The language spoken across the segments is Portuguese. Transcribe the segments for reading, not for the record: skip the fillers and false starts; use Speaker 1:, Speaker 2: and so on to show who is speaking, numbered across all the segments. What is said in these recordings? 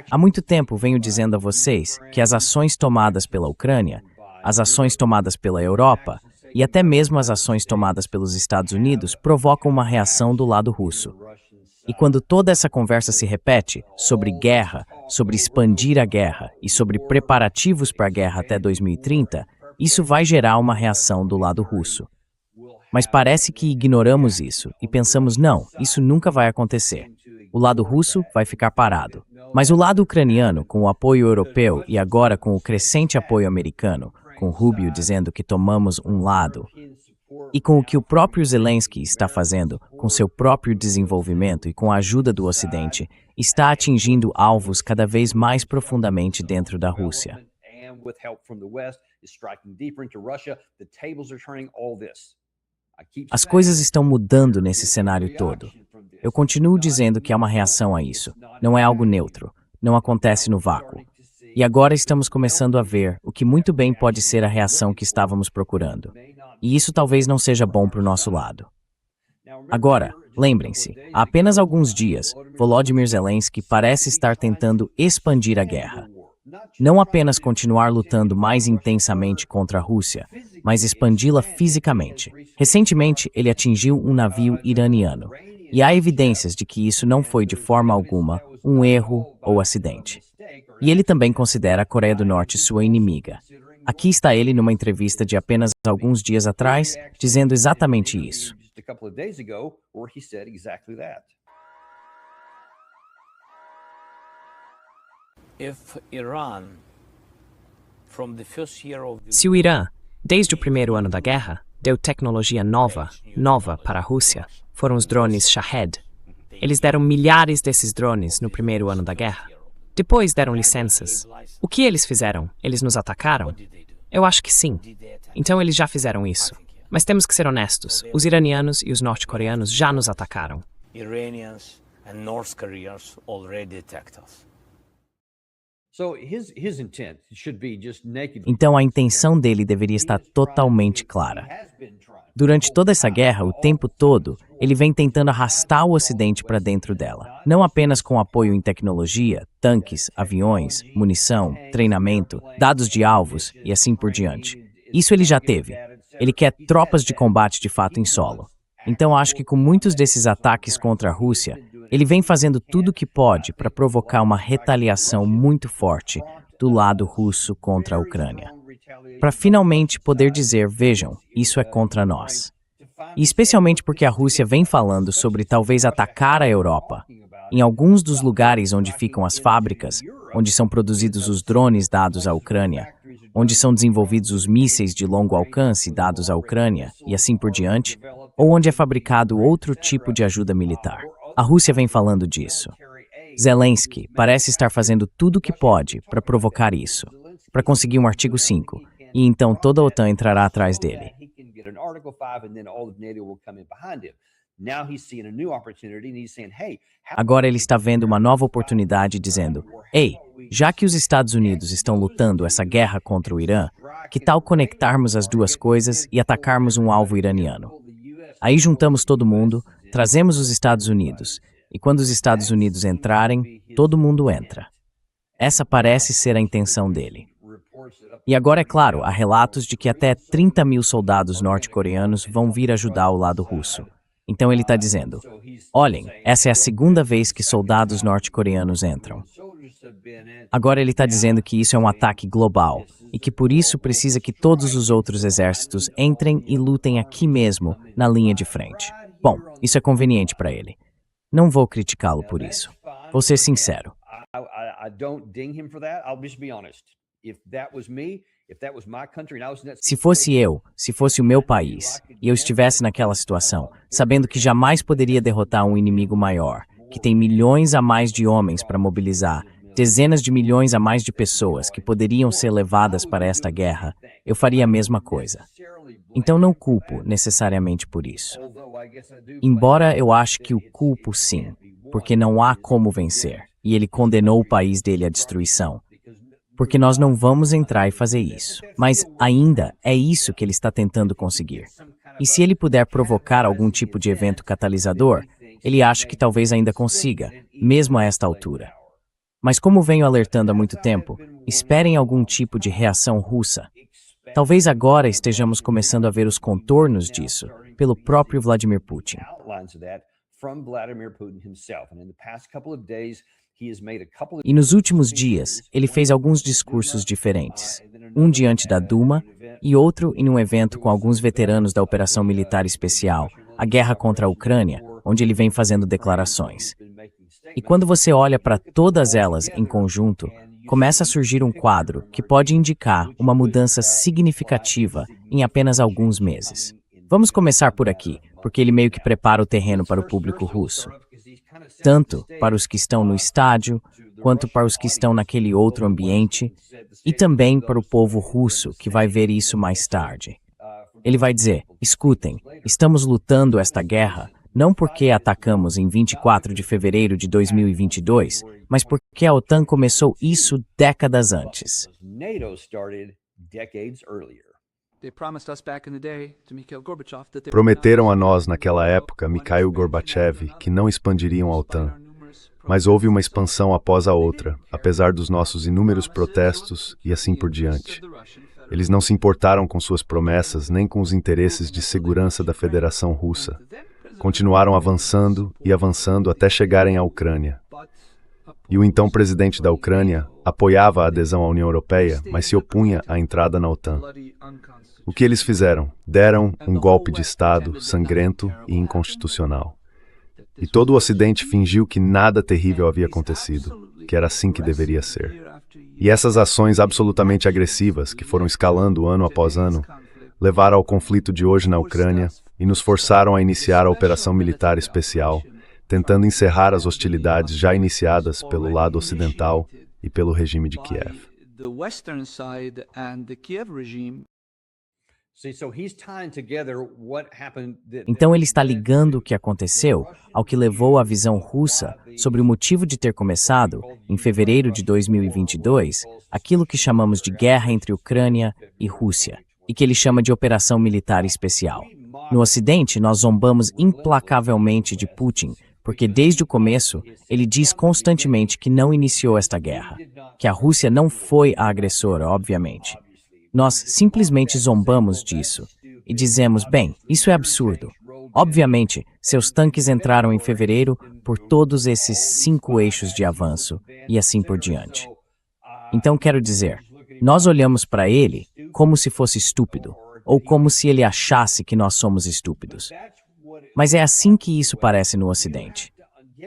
Speaker 1: Há muito tempo venho dizendo a vocês que as ações tomadas pela Ucrânia, as ações tomadas pela Europa e até mesmo as ações tomadas pelos Estados Unidos provocam uma reação do lado russo. E quando toda essa conversa se repete sobre guerra, sobre expandir a guerra e sobre preparativos para a guerra até 2030, isso vai gerar uma reação do lado russo. Mas parece que ignoramos isso e pensamos, não, isso nunca vai acontecer. O lado russo vai ficar parado. Mas o lado ucraniano, com o apoio europeu e agora com o crescente apoio americano, com Rubio dizendo que tomamos um lado, e com o que o próprio Zelensky está fazendo, com seu próprio desenvolvimento e com a ajuda do Ocidente, está atingindo alvos cada vez mais profundamente dentro da Rússia. As coisas estão mudando nesse cenário todo. Eu continuo dizendo que há uma reação a isso. Não é algo neutro. Não acontece no vácuo. E agora estamos começando a ver o que muito bem pode ser a reação que estávamos procurando. E isso talvez não seja bom para o nosso lado. Agora, lembrem-se, há apenas alguns dias, Volodymyr Zelensky parece estar tentando expandir a guerra. Não apenas continuar lutando mais intensamente contra a Rússia, mas expandi-la fisicamente. Recentemente, ele atingiu um navio iraniano, e há evidências de que isso não foi de forma alguma um erro ou acidente. E ele também considera a Coreia do Norte sua inimiga. Aqui está ele numa entrevista de apenas alguns dias atrás, dizendo exatamente isso.
Speaker 2: Se o Irã, desde o primeiro ano da guerra, deu tecnologia nova para a Rússia, foram os drones Shahed. Eles deram milhares desses drones no primeiro ano da guerra. Depois deram licenças. O que eles fizeram? Eles nos atacaram? Eu acho que sim. Então eles já fizeram isso. Mas temos que ser honestos. Os iranianos e os norte-coreanos já nos atacaram.
Speaker 1: Então a intenção dele deveria estar totalmente clara. Durante toda essa guerra, o tempo todo, ele vem tentando arrastar o Ocidente para dentro dela. Não apenas com apoio em tecnologia, tanques, aviões, munição, treinamento, dados de alvos e assim por diante. Isso ele já teve. Ele quer tropas de combate de fato em solo. Então acho que com muitos desses ataques contra a Rússia, ele vem fazendo tudo o que pode para provocar uma retaliação muito forte do lado russo contra a Ucrânia. Para finalmente poder dizer, vejam, isso é contra nós. E especialmente porque a Rússia vem falando sobre talvez atacar a Europa. Em alguns dos lugares onde ficam as fábricas, onde são produzidos os drones dados à Ucrânia, onde são desenvolvidos os mísseis de longo alcance dados à Ucrânia, e assim por diante, ou onde é fabricado outro tipo de ajuda militar. A Rússia vem falando disso. Zelensky parece estar fazendo tudo o que pode para provocar isso, para conseguir um artigo 5, e então toda a OTAN entrará atrás dele. Agora ele está vendo uma nova oportunidade dizendo, ei, já que os Estados Unidos estão lutando essa guerra contra o Irã, que tal conectarmos as duas coisas e atacarmos um alvo iraniano? Aí juntamos todo mundo, trazemos os Estados Unidos, e quando os Estados Unidos entrarem, todo mundo entra. Essa parece ser a intenção dele. E agora, é claro, há relatos de que até 30 mil soldados norte-coreanos vão vir ajudar o lado russo. Então ele está dizendo, olhem, essa é a segunda vez que soldados norte-coreanos entram. Agora ele está dizendo que isso é um ataque global e que por isso precisa que todos os outros exércitos entrem e lutem aqui mesmo, na linha de frente. Bom, isso é conveniente para ele. Não vou criticá-lo por isso. Vou ser sincero. Se fosse eu, se fosse o meu país, e eu estivesse naquela situação, sabendo que jamais poderia derrotar um inimigo maior, que tem milhões a mais de homens para mobilizar, dezenas de milhões a mais de pessoas que poderiam ser levadas para esta guerra, eu faria a mesma coisa. Então não culpo necessariamente por isso. Embora eu ache que o culpo sim, porque não há como vencer, e ele condenou o país dele à destruição. Porque nós não vamos entrar e fazer isso. Mas ainda é isso que ele está tentando conseguir. E se ele puder provocar algum tipo de evento catalisador, ele acha que talvez ainda consiga. mesmo a esta altura. Mas como venho alertando há muito tempo, esperem algum tipo de reação russa. Talvez agora estejamos começando a ver os contornos disso, pelo próprio Vladimir Putin. E nos últimos dias, ele fez alguns discursos diferentes. Um diante da Duma e outro em um evento com alguns veteranos da Operação Militar Especial, a guerra contra a Ucrânia, onde ele vem fazendo declarações. E quando você olha para todas elas em conjunto, começa a surgir um quadro que pode indicar uma mudança significativa em apenas alguns meses. Vamos começar por aqui, porque ele meio que prepara o terreno para o público russo. Tanto para os que estão no estádio, quanto para os que estão naquele outro ambiente, e também para o povo russo que vai ver isso mais tarde. Ele vai dizer, escutem, estamos lutando esta guerra não porque atacamos em 24 de fevereiro de 2022, mas porque a OTAN começou isso décadas antes.
Speaker 3: Prometeram a nós naquela época, Mikhail Gorbachev, que não expandiriam a OTAN. Mas houve uma expansão após a outra, apesar dos nossos inúmeros protestos e assim por diante. Eles não se importaram com suas promessas nem com os interesses de segurança da Federação Russa. Continuaram avançando e avançando até chegarem à Ucrânia. E o então presidente da Ucrânia apoiava a adesão à União Europeia, mas se opunha à entrada na OTAN. O que eles fizeram? Deram um golpe de Estado sangrento e inconstitucional. E todo o Ocidente fingiu que nada terrível havia acontecido, que era assim que deveria ser. E essas ações absolutamente agressivas, que foram escalando ano após ano, levaram ao conflito de hoje na Ucrânia e nos forçaram a iniciar a operação militar especial, tentando encerrar as hostilidades já iniciadas pelo lado ocidental e pelo regime de Kiev.
Speaker 1: Então ele está ligando o que aconteceu ao que levou a visão russa sobre o motivo de ter começado, em fevereiro de 2022, aquilo que chamamos de guerra entre Ucrânia e Rússia, e que ele chama de operação militar especial. No Ocidente, nós zombamos implacavelmente de Putin, porque desde o começo ele diz constantemente que não iniciou esta guerra, que a Rússia não foi a agressora, obviamente. Nós simplesmente zombamos disso e dizemos, bem, isso é absurdo. Obviamente, seus tanques entraram em fevereiro por todos esses 5 eixos de avanço e assim por diante. Então, quero dizer, nós olhamos para ele como se fosse estúpido, ou como se ele achasse que nós somos estúpidos. Mas é assim que isso parece no Ocidente.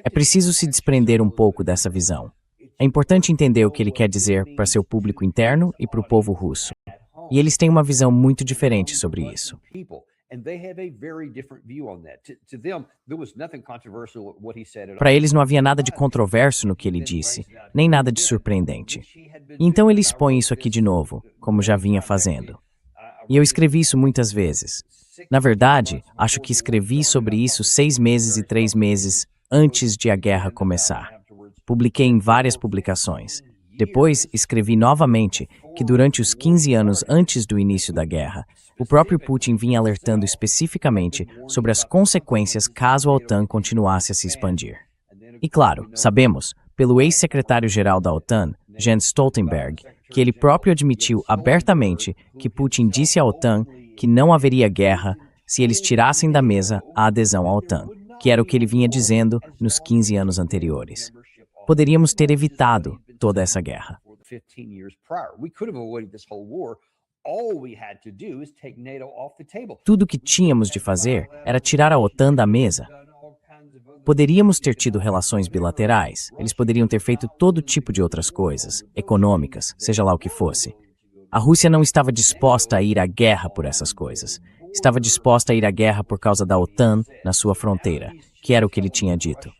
Speaker 1: É preciso se desprender um pouco dessa visão. É importante entender o que ele quer dizer para seu público interno e para o povo russo. E eles têm uma visão muito diferente sobre isso. Para eles não havia nada de controverso no que ele disse, nem nada de surpreendente. E então ele expõe isso aqui de novo, como já vinha fazendo. E eu escrevi isso muitas vezes. Na verdade, acho que escrevi sobre isso 6 meses e 3 meses antes de a guerra começar. Publiquei em várias publicações. Depois, escrevi novamente que durante os 15 anos antes do início da guerra, o próprio Putin vinha alertando especificamente sobre as consequências caso a OTAN continuasse a se expandir. E claro, sabemos, pelo ex-secretário-geral da OTAN, Jens Stoltenberg, que ele próprio admitiu abertamente que Putin disse à OTAN que não haveria guerra se eles tirassem da mesa a adesão à OTAN, que era o que ele vinha dizendo nos 15 anos anteriores. Poderíamos ter evitado toda essa guerra. Tudo o que tínhamos de fazer era tirar a OTAN da mesa. Poderíamos ter tido relações bilaterais, eles poderiam ter feito todo tipo de outras coisas, econômicas, seja lá o que fosse. A Rússia não estava disposta a ir à guerra por essas coisas. Estava disposta a ir à guerra por causa da OTAN na sua fronteira, que era o que ele tinha dito.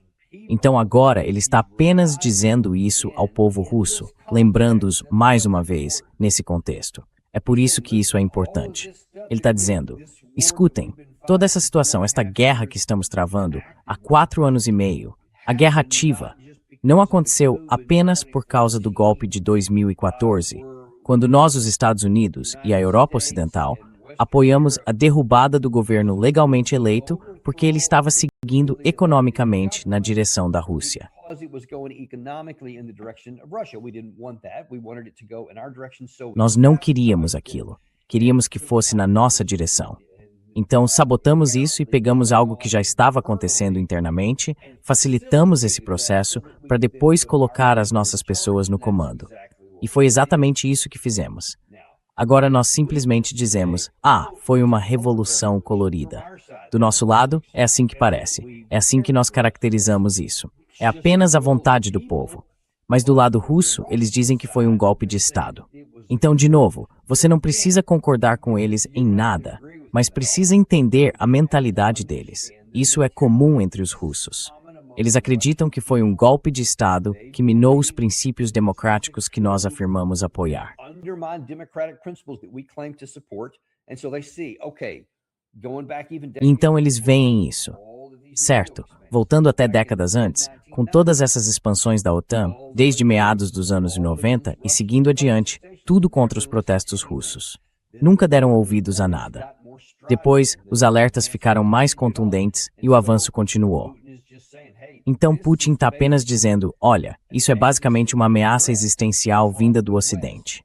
Speaker 1: Então agora ele está apenas dizendo isso ao povo russo, lembrando-os mais uma vez nesse contexto. É por isso que isso é importante. Ele está dizendo, escutem, toda essa situação, esta guerra que estamos travando há 4 anos e meio, a guerra ativa, não aconteceu apenas por causa do golpe de 2014, quando nós, os Estados Unidos e a Europa Ocidental, apoiamos a derrubada do governo legalmente eleito porque ele estava seguindo economicamente na direção da Rússia. Nós não queríamos aquilo. Queríamos que fosse na nossa direção. Então, sabotamos isso e pegamos algo que já estava acontecendo internamente, facilitamos esse processo para depois colocar as nossas pessoas no comando. E foi exatamente isso que fizemos. Agora nós simplesmente dizemos, foi uma revolução colorida. Do nosso lado, é assim que parece. É assim que nós caracterizamos isso. É apenas a vontade do povo. Mas do lado russo, eles dizem que foi um golpe de Estado. Então, de novo, você não precisa concordar com eles em nada, mas precisa entender a mentalidade deles. Isso é comum entre os russos. Eles acreditam que foi um golpe de Estado que minou os princípios democráticos que nós afirmamos apoiar. Então eles veem isso. Certo, voltando até décadas antes, com todas essas expansões da OTAN, desde meados dos anos 90 e seguindo adiante, tudo contra os protestos russos. Nunca deram ouvidos a nada. Depois, os alertas ficaram mais contundentes e o avanço continuou. Então Putin está apenas dizendo, olha, isso é basicamente uma ameaça existencial vinda do Ocidente.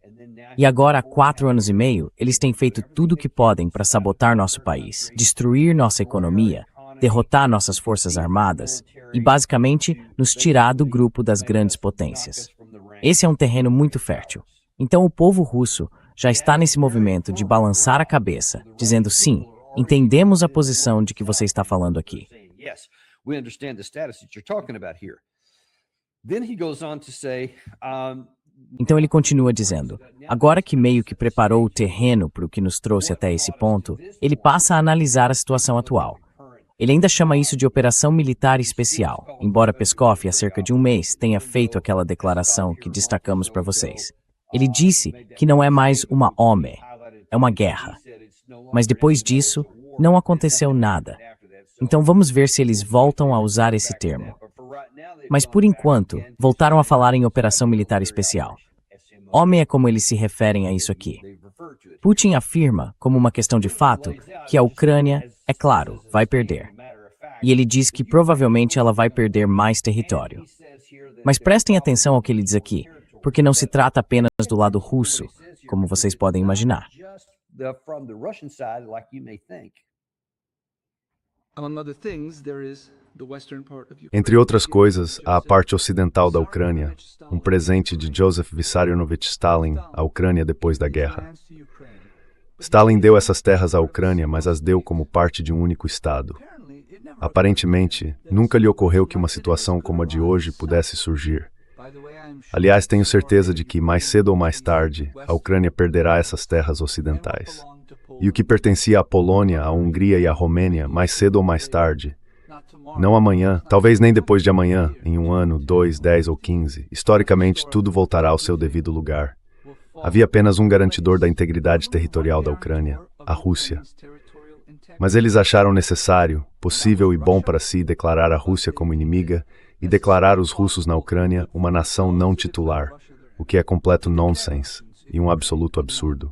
Speaker 1: E agora, há 4 anos e meio, eles têm feito tudo o que podem para sabotar nosso país, destruir nossa economia, derrotar nossas forças armadas e, basicamente, nos tirar do grupo das grandes potências. Esse é um terreno muito fértil. Então o povo russo já está nesse movimento de balançar a cabeça, dizendo sim, entendemos a posição de que você está falando aqui. Então ele continua dizendo, agora que meio que preparou o terreno para o que nos trouxe até esse ponto, ele passa a analisar a situação atual. Ele ainda chama isso de operação militar especial, embora Peskov há cerca de um mês tenha feito aquela declaração que destacamos para vocês. Ele disse que não é mais uma OME, é uma guerra. Mas depois disso, não aconteceu nada. Então vamos ver se eles voltam a usar esse termo. Mas por enquanto, voltaram a falar em operação militar especial. OME é como eles se referem a isso aqui. Putin afirma, como uma questão de fato, que a Ucrânia, é claro, vai perder. E ele diz que provavelmente ela vai perder mais território. Mas prestem atenção ao que ele diz aqui, porque não se trata apenas do lado russo, como vocês podem imaginar.
Speaker 3: Entre outras coisas, há a parte ocidental da Ucrânia, um presente de Joseph Vissarionovich Stalin à Ucrânia depois da guerra. Stalin deu essas terras à Ucrânia, mas as deu como parte de um único Estado. Aparentemente, nunca lhe ocorreu que uma situação como a de hoje pudesse surgir. Aliás, tenho certeza de que, mais cedo ou mais tarde, a Ucrânia perderá essas terras ocidentais. E o que pertencia à Polônia, à Hungria e à Romênia, mais cedo ou mais tarde, não amanhã, talvez nem depois de amanhã, em 1 ano, 2, 10 ou 15, historicamente tudo voltará ao seu devido lugar. Havia apenas um garantidor da integridade territorial da Ucrânia, a Rússia. Mas eles acharam necessário, possível e bom para si declarar a Rússia como inimiga e declarar os russos na Ucrânia uma nação não titular, o que é completo nonsense e um absoluto absurdo.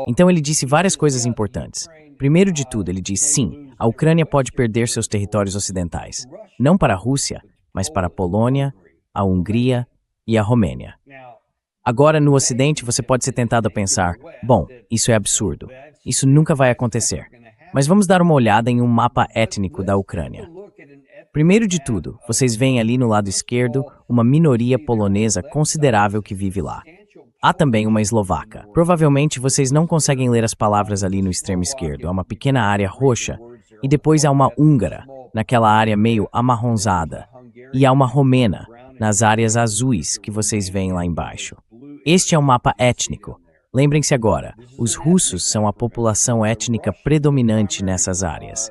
Speaker 1: Então ele disse várias coisas importantes. Primeiro de tudo, ele diz sim, a Ucrânia pode perder seus territórios ocidentais, não para a Rússia, mas para a Polônia, a Hungria e a Romênia. Agora, no Ocidente, você pode ser tentado a pensar, bom, isso é absurdo, isso nunca vai acontecer. Mas vamos dar uma olhada em um mapa étnico da Ucrânia. Primeiro de tudo, vocês veem ali no lado esquerdo uma minoria polonesa considerável que vive lá. Há também uma eslovaca. Provavelmente vocês não conseguem ler as palavras ali no extremo esquerdo. Há uma pequena área roxa e depois há uma húngara, naquela área meio amarronzada. E há uma romena, nas áreas azuis que vocês veem lá embaixo. Este é o mapa étnico. Lembrem-se agora, os russos são a população étnica predominante nessas áreas.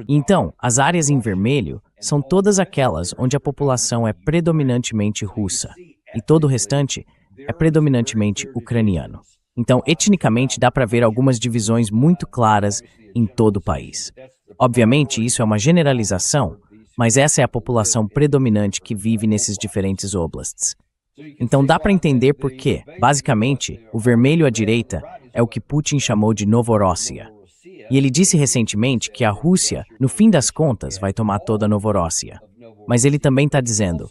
Speaker 1: Então, as áreas em vermelho são todas aquelas onde a população é predominantemente russa, e todo o restante é predominantemente ucraniano. Então, etnicamente, dá para ver algumas divisões muito claras em todo o país. Obviamente, isso é uma generalização, mas essa é a população predominante que vive nesses diferentes oblasts. Então dá para entender por quê. Basicamente, o vermelho à direita é o que Putin chamou de Novorossia. E ele disse recentemente que a Rússia, no fim das contas, vai tomar toda a Novorossia. Mas ele também está dizendo,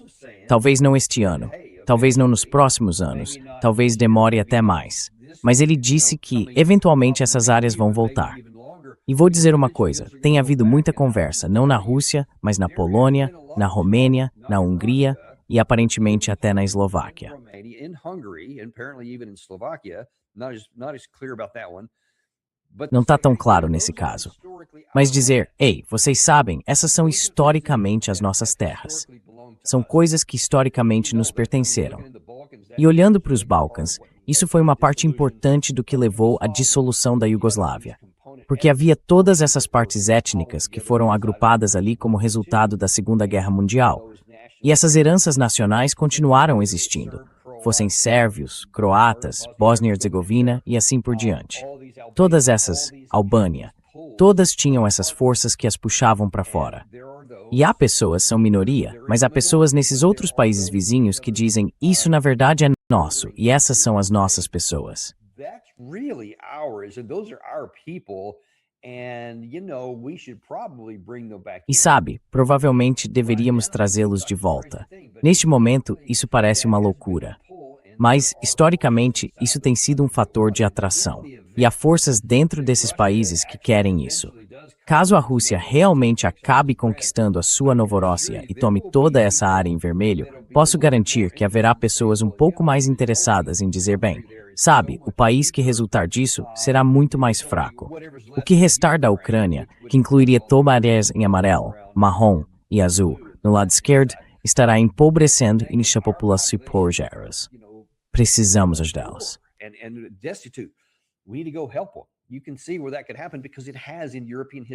Speaker 1: talvez não este ano, talvez não nos próximos anos, talvez demore até mais. Mas ele disse que, eventualmente, essas áreas vão voltar. E vou dizer uma coisa, tem havido muita conversa, não na Rússia, mas na Polônia, na Romênia, na Hungria e aparentemente até na Eslováquia. Não está tão claro nesse caso. Mas dizer, ei, vocês sabem, essas são historicamente as nossas terras. São coisas que historicamente nos pertenceram. E olhando para os Balcãs, isso foi uma parte importante do que levou à dissolução da Iugoslávia. Porque havia todas essas partes étnicas que foram agrupadas ali como resultado da Segunda Guerra Mundial. E essas heranças nacionais continuaram existindo, fossem sérvios, croatas, Bósnia e Herzegovina e assim por diante. Todas essas, Albânia, todas tinham essas forças que as puxavam para fora. E há pessoas, são minoria, mas há pessoas nesses outros países vizinhos que dizem, isso na verdade é nosso, e essas são as nossas pessoas. E sabe, provavelmente deveríamos trazê-los de volta. Neste momento, isso parece uma loucura. Mas, historicamente, isso tem sido um fator de atração. E há forças dentro desses países que querem isso. Caso a Rússia realmente acabe conquistando a sua Novorossia e tome toda essa área em vermelho, posso garantir que haverá pessoas um pouco mais interessadas em dizer, bem, sabe, o país que resultar disso será muito mais fraco. O que restar da Ucrânia, que incluiria toda a área em amarelo, marrom e azul, no lado esquerdo, estará empobrecendo e nicha população por geras. Precisamos ajudá-los.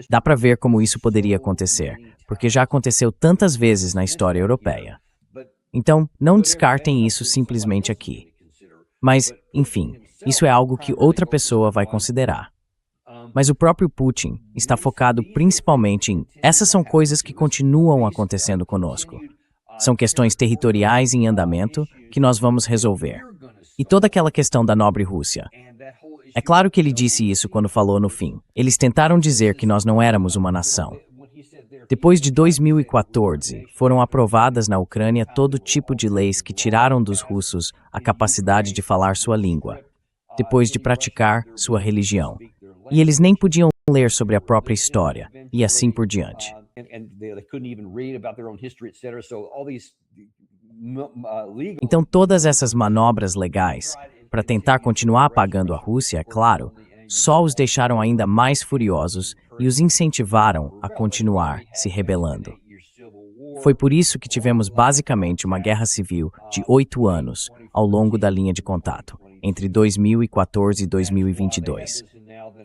Speaker 1: Dá para ver como isso poderia acontecer, porque já aconteceu tantas vezes na história europeia. Então, não descartem isso simplesmente aqui. Mas, enfim, isso é algo que outra pessoa vai considerar. Mas o próprio Putin está focado principalmente em essas são coisas que continuam acontecendo conosco. São questões territoriais em andamento que nós vamos resolver. E toda aquela questão da nobre Rússia. É claro que ele disse isso quando falou no fim. Eles tentaram dizer que nós não éramos uma nação. Depois de 2014, foram aprovadas na Ucrânia todo tipo de leis que tiraram dos russos a capacidade de falar sua língua, depois de praticar sua religião. E eles nem podiam ler sobre a própria história, e assim por diante. Então todas essas manobras legais, para tentar continuar apagando a Rússia, é claro, só os deixaram ainda mais furiosos e os incentivaram a continuar se rebelando. Foi por isso que tivemos basicamente uma guerra civil de 8 anos ao longo da linha de contato, entre 2014 e 2022.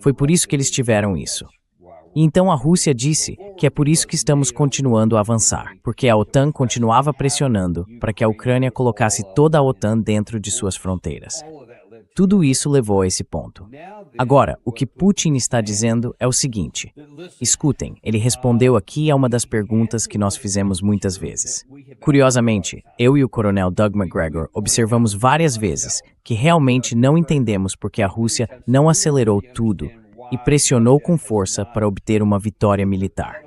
Speaker 1: Foi por isso que eles tiveram isso. E então a Rússia disse que é por isso que estamos continuando a avançar, porque a OTAN continuava pressionando para que a Ucrânia colocasse toda a OTAN dentro de suas fronteiras. Tudo isso levou a esse ponto. Agora, o que Putin está dizendo é o seguinte. Escutem, ele respondeu aqui a uma das perguntas que nós fizemos muitas vezes. Curiosamente, eu e o coronel Doug McGregor observamos várias vezes que realmente não entendemos porque a Rússia não acelerou tudo e pressionou com força para obter uma vitória militar.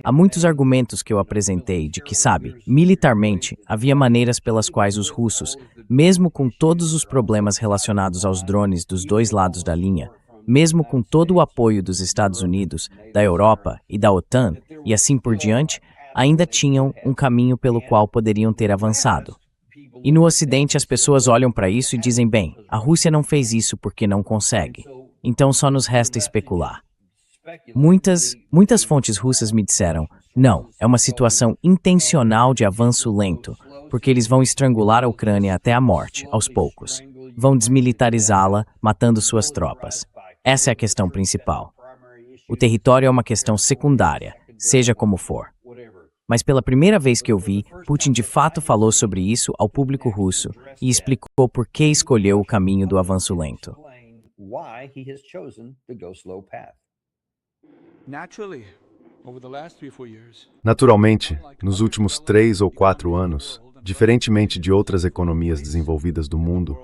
Speaker 1: Há muitos argumentos que eu apresentei de que, sabe, militarmente, havia maneiras pelas quais os russos, mesmo com todos os problemas relacionados aos drones dos dois lados da linha, mesmo com todo o apoio dos Estados Unidos, da Europa e da OTAN, e assim por diante, ainda tinham um caminho pelo qual poderiam ter avançado. E no Ocidente as pessoas olham para isso e dizem, bem, a Rússia não fez isso porque não consegue. Então só nos resta especular. Muitas fontes russas me disseram, não, é uma situação intencional de avanço lento, porque eles vão estrangular a Ucrânia até a morte, aos poucos. Vão desmilitarizá-la, matando suas tropas. Essa é a questão principal. O território é uma questão secundária, seja como for. Mas pela primeira vez que eu vi, Putin de fato falou sobre isso ao público russo e explicou por que escolheu o caminho do avanço lento.
Speaker 3: Naturalmente, nos últimos 3 ou 4 anos, diferentemente de outras economias desenvolvidas do mundo,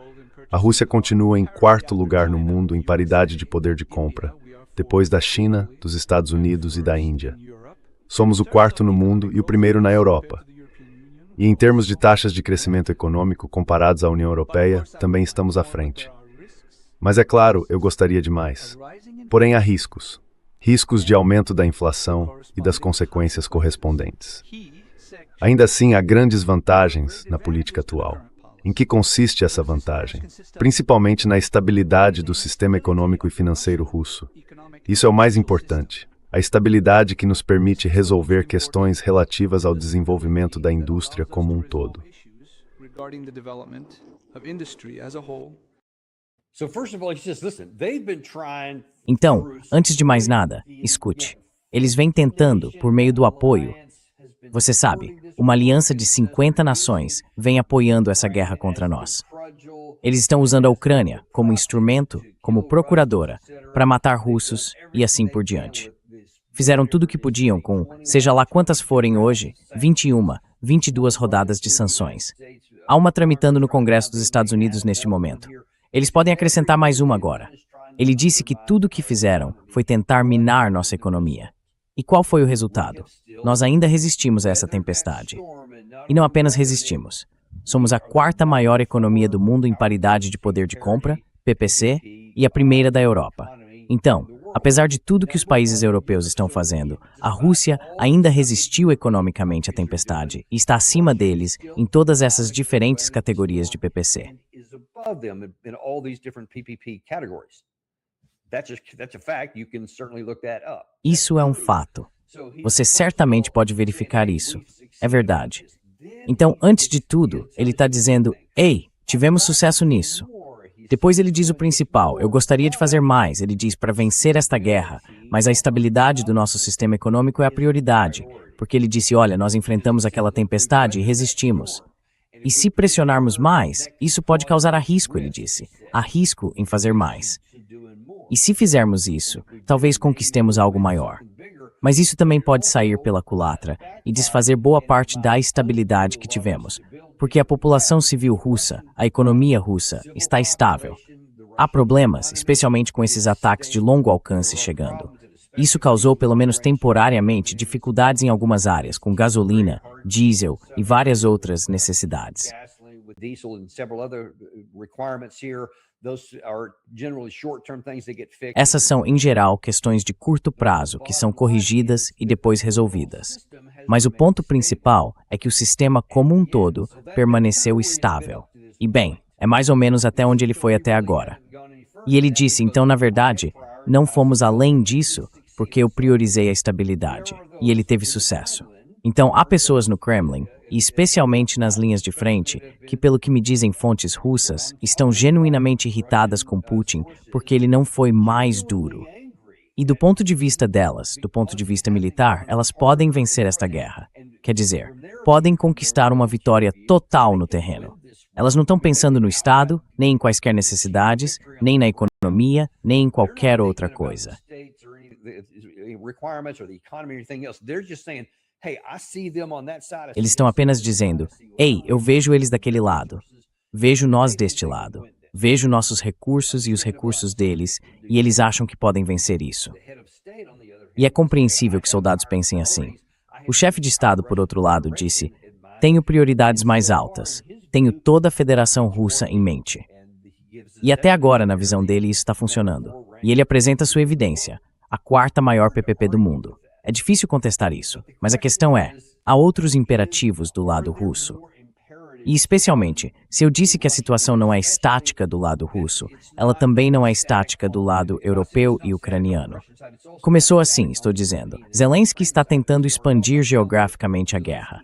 Speaker 3: a Rússia continua em 4º lugar no mundo em paridade de poder de compra, depois da China, dos Estados Unidos e da Índia. Somos o 4º no mundo e o 1º na Europa. E em termos de taxas de crescimento econômico comparados à União Europeia, também estamos à frente. Mas é claro, eu gostaria de mais. Porém, há riscos. Riscos de aumento da inflação e das consequências correspondentes. Ainda assim, há grandes vantagens na política atual. Em que consiste essa vantagem? Principalmente na estabilidade do sistema econômico e financeiro russo. Isso é o mais importante. A estabilidade que nos permite resolver questões relativas ao desenvolvimento da indústria como um todo.
Speaker 1: Então, antes de mais nada, escute. Eles vêm tentando, por meio do apoio, você sabe, uma aliança de 50 nações vem apoiando essa guerra contra nós. Eles estão usando a Ucrânia como instrumento, como procuradora, para matar russos e assim por diante. Fizeram tudo o que podiam com, seja lá quantas forem hoje, 21, 22 rodadas de sanções. Há uma tramitando no Congresso dos Estados Unidos neste momento. Eles podem acrescentar mais uma agora. Ele disse que tudo o que fizeram foi tentar minar nossa economia. E qual foi o resultado? Nós ainda resistimos a essa tempestade. E não apenas resistimos. Somos a 4ª maior economia do mundo em paridade de poder de compra, PPC, e a 1ª da Europa. Então, apesar de tudo que os países europeus estão fazendo, a Rússia ainda resistiu economicamente à tempestade e está acima deles em todas essas diferentes categorias de PPC. Isso é um fato. Você certamente pode verificar isso. É verdade. Então, antes de tudo, ele está dizendo, ei, tivemos sucesso nisso. Depois ele diz o principal, eu gostaria de fazer mais. Ele diz para vencer esta guerra, mas a estabilidade do nosso sistema econômico é a prioridade. Porque ele disse, olha, nós enfrentamos aquela tempestade e resistimos. E se pressionarmos mais, isso pode causar risco, ele disse. Há risco em fazer mais. E se fizermos isso, talvez conquistemos algo maior. Mas isso também pode sair pela culatra e desfazer boa parte da estabilidade que tivemos, porque a população civil russa, a economia russa, está estável. Há problemas, especialmente com esses ataques de longo alcance chegando. Isso causou, pelo menos temporariamente, dificuldades em algumas áreas, com gasolina, diesel e várias outras necessidades. Essas são, em geral, questões de curto prazo, que são corrigidas e depois resolvidas. Mas o ponto principal é que o sistema como um todo permaneceu estável. E bem, é mais ou menos até onde ele foi até agora. E ele disse, então, na verdade, não fomos além disso, porque eu priorizei a estabilidade. E ele teve sucesso. Então, há pessoas no Kremlin, e especialmente nas linhas de frente, que, pelo que me dizem fontes russas, estão genuinamente irritadas com Putin porque ele não foi mais duro. E do ponto de vista delas, do ponto de vista militar, elas podem vencer esta guerra. Quer dizer, podem conquistar uma vitória total no terreno. Elas não estão pensando no Estado, nem em quaisquer necessidades, nem na economia, nem em qualquer outra coisa. Eles estão apenas dizendo, ei, eu vejo eles daquele lado, vejo nós deste lado, vejo nossos recursos e os recursos deles, e eles acham que podem vencer isso. E é compreensível que soldados pensem assim. O chefe de Estado, por outro lado, disse, tenho prioridades mais altas, tenho toda a Federação Russa em mente. E até agora, na visão dele, isso está funcionando. E ele apresenta sua evidência, a 4ª maior PPP do mundo. É difícil contestar isso, mas a questão é, há outros imperativos do lado russo. E especialmente, se eu disse que a situação não é estática do lado russo, ela também não é estática do lado europeu e ucraniano. Começou assim, estou dizendo. Zelensky está tentando expandir geograficamente a guerra.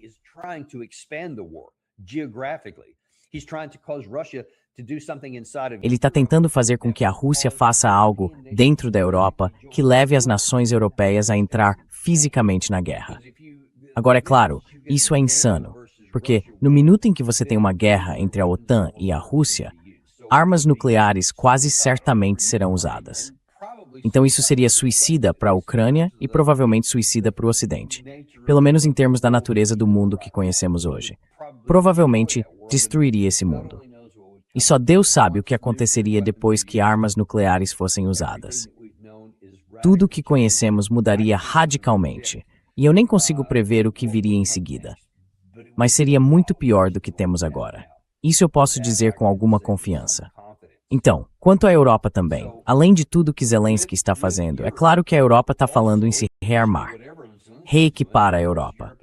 Speaker 1: Ele está tentando fazer com que a Rússia faça algo dentro da Europa que leve as nações europeias a entrar fisicamente na guerra. Agora, é claro, isso é insano, porque no minuto em que você tem uma guerra entre a OTAN e a Rússia, armas nucleares quase certamente serão usadas. Então isso seria suicida para a Ucrânia e provavelmente suicida para o Ocidente, pelo menos em termos da natureza do mundo que conhecemos hoje. Provavelmente destruiria esse mundo. E só Deus sabe o que aconteceria depois que armas nucleares fossem usadas. Tudo o que conhecemos mudaria radicalmente, e eu nem consigo prever o que viria em seguida. Mas seria muito pior do que temos agora. Isso eu posso dizer com alguma confiança. Então, quanto à Europa também, além de tudo que Zelensky está fazendo, é claro que a Europa está falando em se rearmar, reequipar a Europa.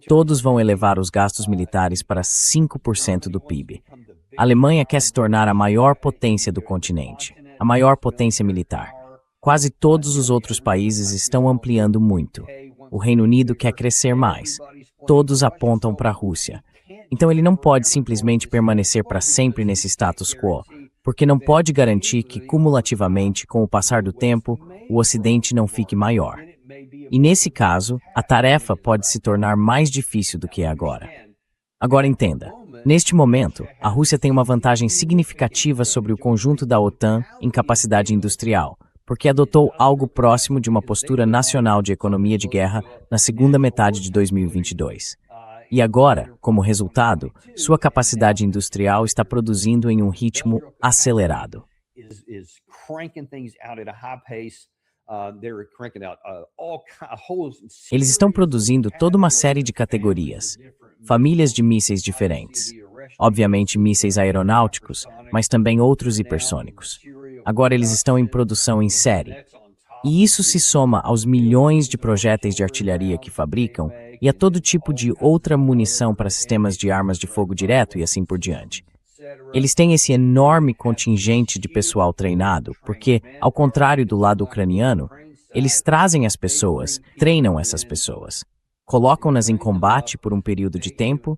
Speaker 1: Todos vão elevar os gastos militares para 5% do PIB. A Alemanha quer se tornar a maior potência do continente, a maior potência militar. Quase todos os outros países estão ampliando muito. O Reino Unido quer crescer mais. Todos apontam para a Rússia. Então ele não pode simplesmente permanecer para sempre nesse status quo, porque não pode garantir que, cumulativamente, com o passar do tempo, o Ocidente não fique maior. E nesse caso, a tarefa pode se tornar mais difícil do que é agora. Agora entenda, neste momento, a Rússia tem uma vantagem significativa sobre o conjunto da OTAN em capacidade industrial, porque adotou algo próximo de uma postura nacional de economia de guerra na segunda metade de 2022. E agora, como resultado, sua capacidade industrial está produzindo em um ritmo acelerado. Eles estão produzindo toda uma série de categorias, famílias de mísseis diferentes. Obviamente mísseis aeronáuticos, mas também outros hipersônicos. Agora eles estão em produção em série. E isso se soma aos milhões de projéteis de artilharia que fabricam e a todo tipo de outra munição para sistemas de armas de fogo direto e assim por diante. Eles têm esse enorme contingente de pessoal treinado, porque, ao contrário do lado ucraniano, eles trazem as pessoas, treinam essas pessoas, colocam-nas em combate por um período de tempo,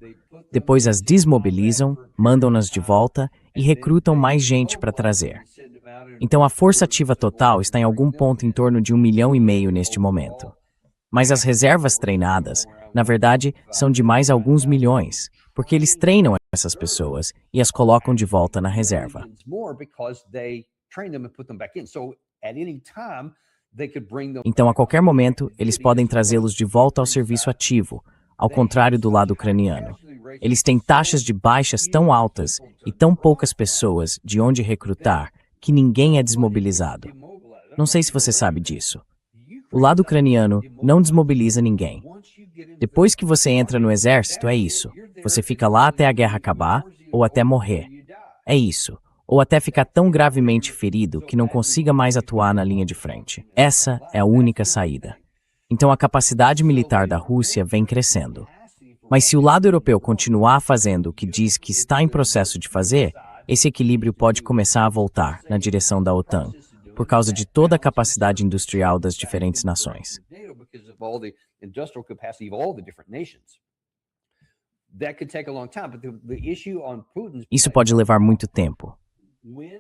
Speaker 1: depois as desmobilizam, mandam-nas de volta e recrutam mais gente para trazer. Então a força ativa total está em algum ponto em torno de 1,5 milhão neste momento. Mas as reservas treinadas, na verdade, são de mais alguns milhões, porque eles treinam essas pessoas e as colocam de volta na reserva. Então, a qualquer momento, eles podem trazê-los de volta ao serviço ativo, ao contrário do lado ucraniano. Eles têm taxas de baixas tão altas e tão poucas pessoas de onde recrutar que ninguém é desmobilizado. Não sei se você sabe disso. O lado ucraniano não desmobiliza ninguém. Depois que você entra no exército, é isso. Você fica lá até a guerra acabar ou até morrer. É isso. Ou até ficar tão gravemente ferido que não consiga mais atuar na linha de frente. Essa é a única saída. Então a capacidade militar da Rússia vem crescendo. Mas se o lado europeu continuar fazendo o que diz que está em processo de fazer, esse equilíbrio pode começar a voltar na direção da OTAN, por causa de toda a capacidade industrial das diferentes nações. Isso pode levar muito tempo.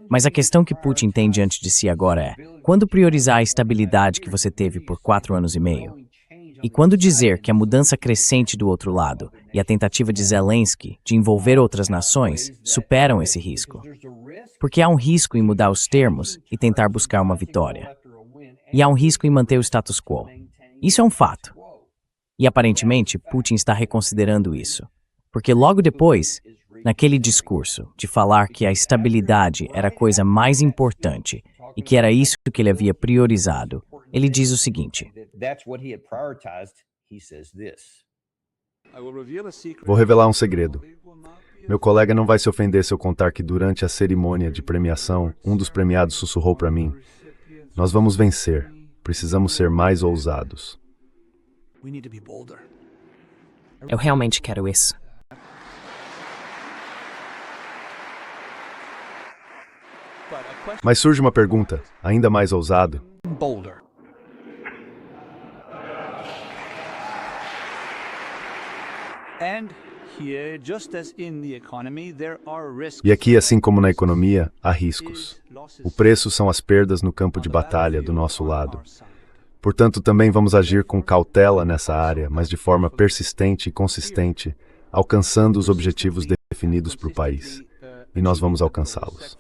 Speaker 1: Mas a questão que Putin tem diante de si agora é: quando priorizar a estabilidade que você teve por 4 anos e meio? E quando dizer que a mudança crescente do outro lado e a tentativa de Zelensky de envolver outras nações superam esse risco? Porque há um risco em mudar os termos e tentar buscar uma vitória. E há um risco em manter o status quo. Isso é um fato. E aparentemente Putin está reconsiderando isso. Porque logo depois, naquele discurso de falar que a estabilidade era a coisa mais importante e que era isso que ele havia priorizado, ele diz o seguinte:
Speaker 3: Vou revelar um segredo. Meu colega não vai se ofender se eu contar que durante a cerimônia de premiação, um dos premiados sussurrou para mim: nós vamos vencer. Precisamos ser mais ousados.
Speaker 2: Eu realmente quero isso.
Speaker 3: Mas surge uma pergunta, ainda mais ousado. E aqui, assim como na economia, há riscos. O preço são as perdas no campo de batalha do nosso lado. Portanto, também vamos agir com cautela nessa área, mas de forma persistente e consistente, alcançando os objetivos definidos para o país. e nós vamos alcançá-los.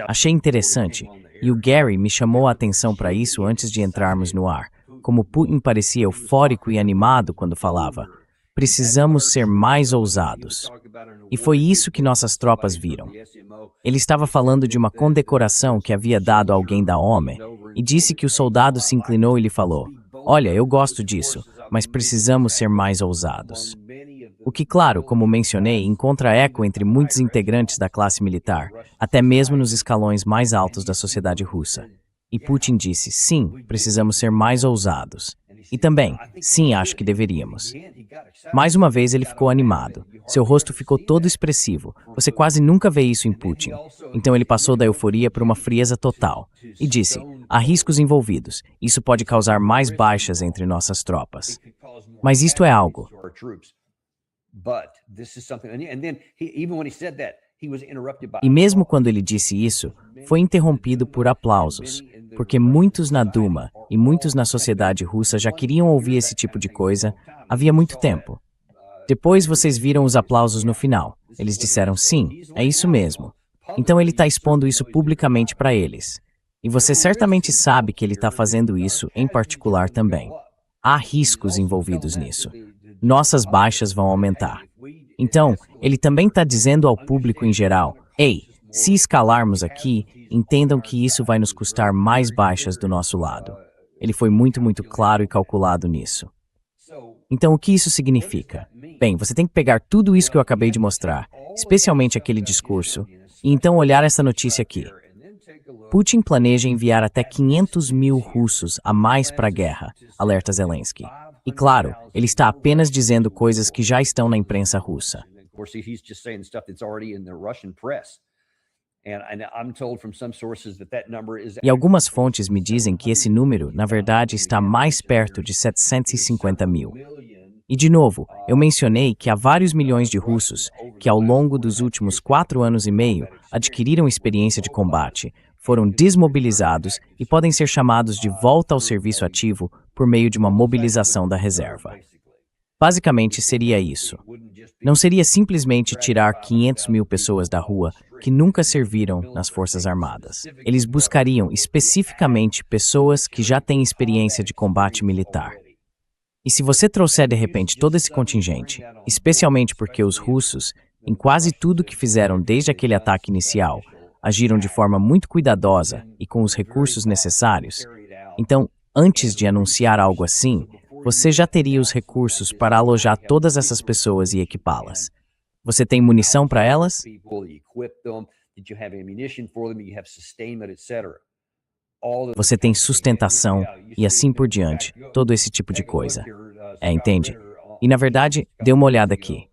Speaker 1: Achei interessante, e o Gary me chamou a atenção para isso antes de entrarmos no ar, como Putin parecia eufórico e animado quando falava: precisamos ser mais ousados. E foi isso que nossas tropas viram. Ele estava falando de uma condecoração que havia dado a alguém da OME, e disse que o soldado se inclinou e lhe falou: olha, eu gosto disso, mas precisamos ser mais ousados. O que, claro, como mencionei, encontra eco entre muitos integrantes da classe militar, até mesmo nos escalões mais altos da sociedade russa. E Putin disse: sim, precisamos ser mais ousados. E também, sim, acho que deveríamos. Mais uma vez ele ficou animado. Seu rosto ficou todo expressivo. Você quase nunca vê isso em Putin. Então ele passou da euforia para uma frieza total. E disse: há riscos envolvidos. Isso pode causar mais baixas entre nossas tropas. Mas isto é algo. E mesmo quando ele disse isso, foi interrompido por aplausos, porque muitos na Duma e muitos na sociedade russa já queriam ouvir esse tipo de coisa havia muito tempo. Depois vocês viram os aplausos no final. Eles disseram: sim, é isso mesmo. Então ele está expondo isso publicamente para eles. E você certamente sabe que ele está fazendo isso em particular também. Há riscos envolvidos nisso. Nossas baixas vão aumentar. Então, ele também está dizendo ao público em geral: ei, se escalarmos aqui, entendam que isso vai nos custar mais baixas do nosso lado. Ele foi muito claro e calculado nisso. Então, o que isso significa? Bem, você tem que pegar tudo isso que eu acabei de mostrar, especialmente aquele discurso, e então olhar essa notícia aqui. Putin planeja enviar até 500 mil russos a mais para a guerra, alerta Zelensky. E claro, ele está apenas dizendo coisas que já estão na imprensa russa. E algumas fontes me dizem que esse número, na verdade, está mais perto de 750 mil. E de novo, eu mencionei que há vários milhões de russos que ao longo dos últimos 4 anos e meio adquiriram experiência de combate, foram desmobilizados e podem ser chamados de volta ao serviço ativo por meio de uma mobilização da reserva. Basicamente seria isso. Não seria simplesmente tirar 500 mil pessoas da rua que nunca serviram nas Forças Armadas. Eles buscariam especificamente pessoas que já têm experiência de combate militar. E se você trouxer de repente todo esse contingente, especialmente porque os russos, em quase tudo que fizeram desde aquele ataque inicial, agiram de forma muito cuidadosa e com os recursos necessários, então, antes de anunciar algo assim, você já teria os recursos para alojar todas essas pessoas e equipá-las. Você tem munição para elas? Você tem sustentação e assim por diante, todo esse tipo de coisa. Entende? E na verdade, dê uma olhada aqui.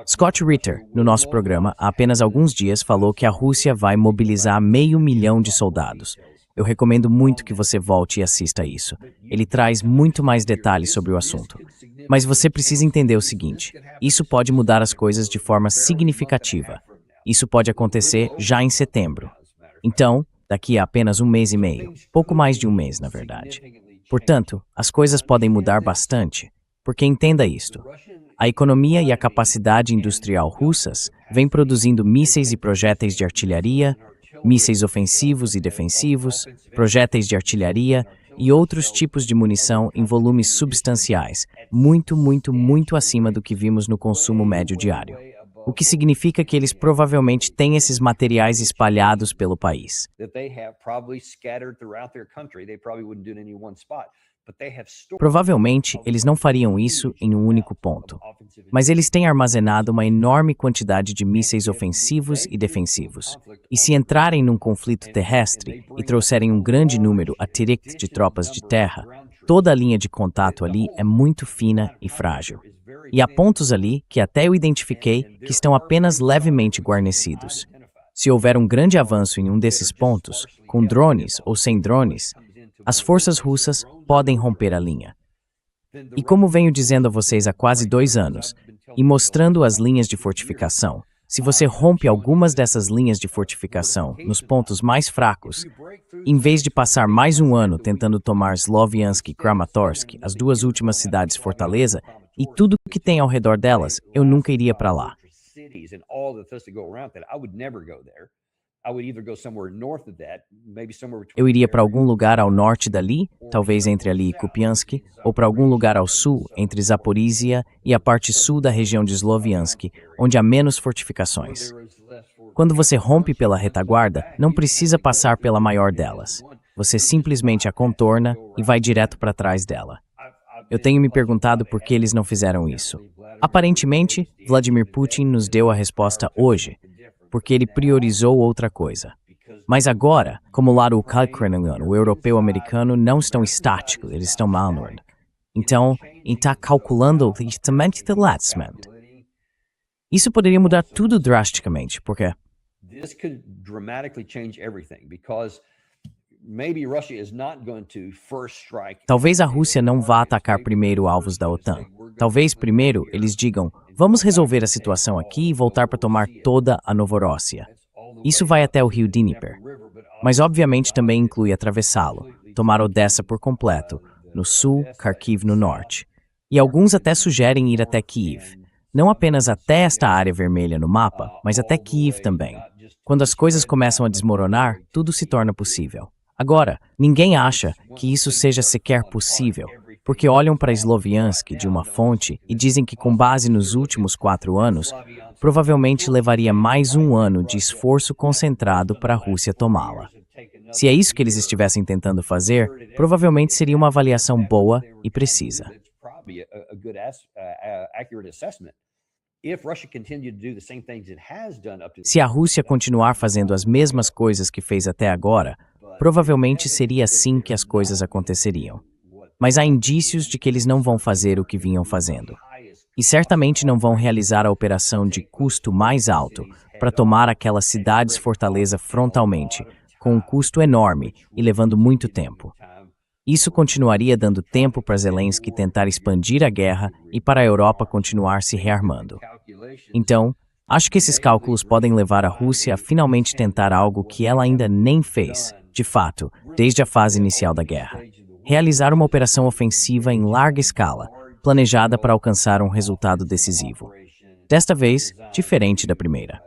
Speaker 1: Scott Ritter, no nosso programa, há apenas alguns dias falou que a Rússia vai mobilizar 500 mil de soldados. Eu recomendo muito que você volte e assista a isso. Ele traz muito mais detalhes sobre o assunto. Mas você precisa entender o seguinte: isso pode mudar as coisas de forma significativa. Isso pode acontecer já em setembro. Então, daqui a apenas 1 mês e meio, pouco mais de 1 mês, na verdade. Portanto, as coisas podem mudar bastante, porque entenda isto. A economia e a capacidade industrial russas vêm produzindo mísseis e projéteis de artilharia, mísseis ofensivos e defensivos, projéteis de artilharia e outros tipos de munição em volumes substanciais, muito acima do que vimos no consumo médio diário. O que significa que eles provavelmente têm esses materiais espalhados pelo país. Provavelmente, eles não fariam isso em um único ponto. Mas eles têm armazenado uma enorme quantidade de mísseis ofensivos e defensivos. E se entrarem num conflito terrestre e trouxerem um grande número a Tirek de tropas de terra, toda a linha de contato ali é muito fina e frágil. E há pontos ali que até eu identifiquei que estão apenas levemente guarnecidos. Se houver um grande avanço em um desses pontos, com drones ou sem drones, as forças russas podem romper a linha. E como venho dizendo a vocês há quase 2 anos, e mostrando as linhas de fortificação, se você rompe algumas dessas linhas de fortificação nos pontos mais fracos, em vez de passar mais um ano tentando tomar Sloviansk e Kramatorsk, as duas últimas cidades fortaleza, e tudo que tem ao redor delas, eu nunca iria para lá. Eu iria para algum lugar ao norte dali, talvez entre ali e Kupiansk, ou para algum lugar ao sul, entre Zaporizhia e a parte sul da região de Sloviansk, onde há menos fortificações. Quando você rompe pela retaguarda, não precisa passar pela maior delas. Você simplesmente a contorna e vai direto para trás dela. Eu tenho me perguntado por que eles não fizeram isso. Aparentemente, Vladimir Putin nos deu a resposta hoje, porque ele priorizou outra coisa. Mas agora, como o lado ucraniano, o europeu-americano não estão estáticos, eles estão malnord. Então, está calculando justamente o Latsmand. Isso poderia mudar tudo drasticamente, porque talvez a Rússia não vá atacar primeiro alvos da OTAN. Talvez primeiro eles digam, vamos resolver a situação aqui e voltar para tomar toda a Novorossia. Isso vai até o rio Dnieper. Mas obviamente também inclui atravessá-lo, tomar Odessa por completo, no sul, Kharkiv no norte. E alguns até sugerem ir até Kiev. Não apenas até esta área vermelha no mapa, mas até Kiev também. Quando as coisas começam a desmoronar, tudo se torna possível. Agora, ninguém acha que isso seja sequer possível, porque olham para Sloviansk de uma fonte e dizem que com base nos últimos 4 anos, provavelmente levaria mais um ano de esforço concentrado para a Rússia tomá-la. Se é isso que eles estivessem tentando fazer, provavelmente seria uma avaliação boa e precisa. Se a Rússia continuar fazendo as mesmas coisas que fez até agora, provavelmente seria assim que as coisas aconteceriam. Mas há indícios de que eles não vão fazer o que vinham fazendo. E certamente não vão realizar a operação de custo mais alto para tomar aquelas cidades-fortaleza frontalmente, com um custo enorme e levando muito tempo. Isso continuaria dando tempo para Zelensky tentar expandir a guerra e para a Europa continuar se rearmando. Então, acho que esses cálculos podem levar a Rússia a finalmente tentar algo que ela ainda nem fez, de fato, desde a fase inicial da guerra. Realizar uma operação ofensiva em larga escala, planejada para alcançar um resultado decisivo. Desta vez, diferente da primeira.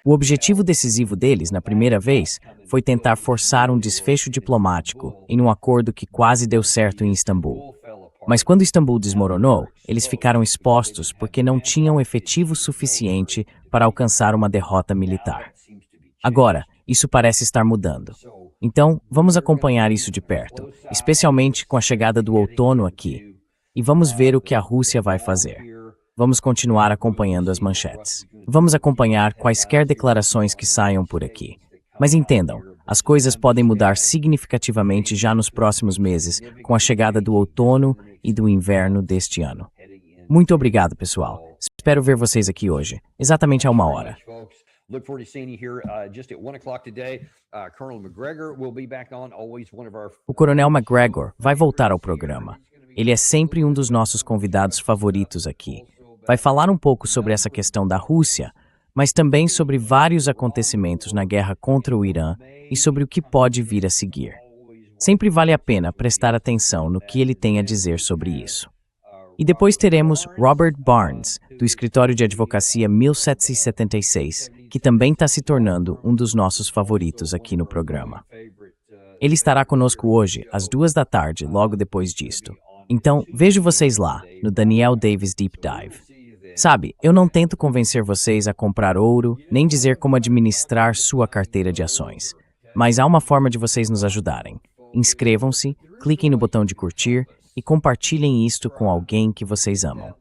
Speaker 1: O objetivo decisivo deles, na primeira vez, foi tentar forçar um desfecho diplomático em um acordo que quase deu certo em Istambul. Mas quando Istambul desmoronou, eles ficaram expostos porque não tinham efetivo suficiente para alcançar uma derrota militar. Agora, isso parece estar mudando. Então, vamos acompanhar isso de perto, especialmente com a chegada do outono aqui. E vamos ver o que a Rússia vai fazer. Vamos continuar acompanhando as manchetes. Vamos acompanhar quaisquer declarações que saiam por aqui. Mas entendam, as coisas podem mudar significativamente já nos próximos meses, com a chegada do outono e do inverno deste ano. Muito obrigado, pessoal. Espero ver vocês aqui hoje, exatamente a 1 hora.
Speaker 4: Look forward to seeing you here just at 1 o'clock today. Colonel McGregor will be back on, always one of our...
Speaker 1: O Coronel McGregor vai voltar ao programa. Ele é sempre um dos nossos convidados favoritos aqui. Vai falar um pouco sobre essa questão da Rússia, mas também sobre vários acontecimentos na guerra contra o Irã e sobre o que pode vir a seguir. Sempre vale a pena prestar atenção no que ele tem a dizer sobre isso. E depois teremos Robert Barnes, do escritório de advocacia 1776, que também está se tornando um dos nossos favoritos aqui no programa. Ele estará conosco hoje, às 2 da tarde, logo depois disto. Então, vejo vocês lá, no Daniel Davis Deep Dive. Sabe, eu não tento convencer vocês a comprar ouro, nem dizer como administrar sua carteira de ações. Mas há uma forma de vocês nos ajudarem. Inscrevam-se, cliquem no botão de curtir e compartilhem isto com alguém que vocês amam.